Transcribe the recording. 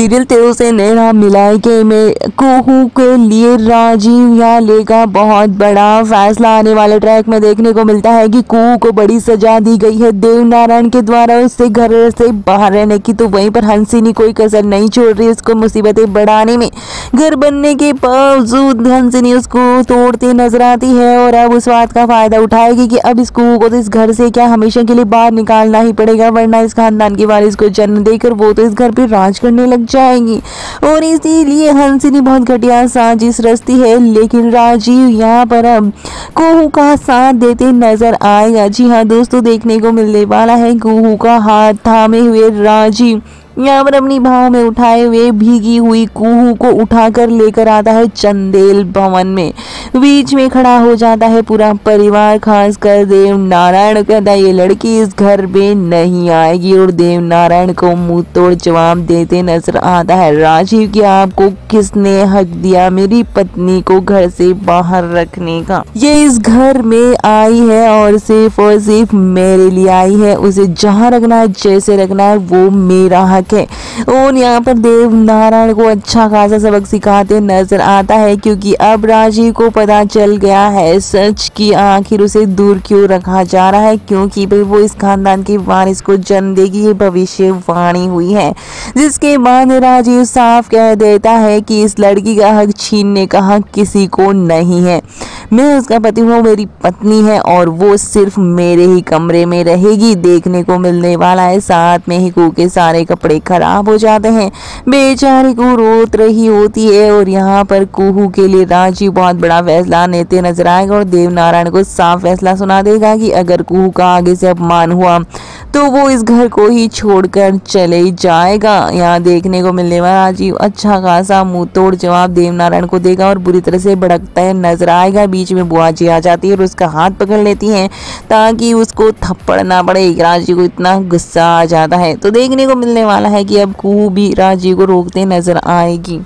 Serial तेरे से नैना मिलाएंगे में कुहू के लिए राजीव यहाँ लेगा बहुत बड़ा फैसला। आने वाले ट्रैक में देखने को मिलता है कि कुहू को बड़ी सजा दी गई है देव नारायण के द्वारा उससे घर से बाहर रहने की। तो वहीं पर हंसिनी कोई कसर नहीं छोड़ रही उसको मुसीबतें बढ़ाने में। घर बनने के बावजूद हंसिनी उसको तोड़ती नजर आती है और अब उस बात का फायदा उठाएगी कि अब इस कुहू को तो इस घर से क्या हमेशा के लिए बाहर निकालना ही पड़ेगा, वरना इस खानदान की वारिस को जन्म देकर वो तो इस घर पे राज करने लग जाएगी। और इसीलिए हंसिनी बहुत घटिया साजिश रचती है, लेकिन राजीव यहाँ पर अब कुहू का साथ देते नजर आएगा। जी हाँ दोस्तों, देखने को मिलने वाला है कुहू का हाथ थामे हुए राजीव यहाँ पर अपनी भाव में उठाए हुए भीगी हुई कुहू को उठाकर लेकर आता है चंदेल भवन में। बीच में खड़ा हो जाता है पूरा परिवार, खासकर देव नारायण। कहता है ये लड़की इस घर में नहीं आएगी और देव नारायण को मुंह तोड़ जवाब देते नजर आता है राजीव कि आपको किसने हक दिया मेरी पत्नी को घर से बाहर रखने का। ये इस घर में आई है और सिर्फ मेरे लिए आई है, उसे जहाँ रखना है जैसे रखना है वो मेरा हक है। और यहाँ पर देव नारायण को अच्छा खासा सबक सिखाते नजर आता है, क्योंकि अब राजीव को पता चल गया है सच की आखिर उसे दूर क्यों रखा जा रहा है, क्योंकि भाई वो इस खानदान के वारिस को जन्म देगी ये भविष्यवाणी हुई है। जिसके बाद राजीव साफ कह देता है कि इस लड़की का हक छीनने का हक किसी को नहीं है। मैं उसका पति हूँ, मेरी पत्नी है और वो सिर्फ मेरे ही कमरे में रहेगी। देखने को मिलने वाला है साथ में ही कुहू के सारे कपड़े खराब हो जाते हैं, बेचारी को रोत रही होती है। और यहाँ पर कुहू के लिए राजीव बहुत बड़ा फैसला लेते नजर आएगा और देव नारायण को साफ फैसला सुना देगा कि अगर कुहू का आगे से अपमान हुआ तो वो इस घर को ही छोड़कर चले जाएगा। यहाँ देखने को मिलने वाला राजीव अच्छा खासा मुंह तोड़ जवाब देव नारायण को देगा और बुरी तरह से भड़कता है नजर आएगा। बीच में बुआ जी आ जाती है और उसका हाथ पकड़ लेती हैं ताकि उसको थप्पड़ ना पड़े। राजीव को इतना गुस्सा आ जाता है। तो देखने को मिलने वाला है कि अब कुहू भी राजीव को रोकते नजर आएगी।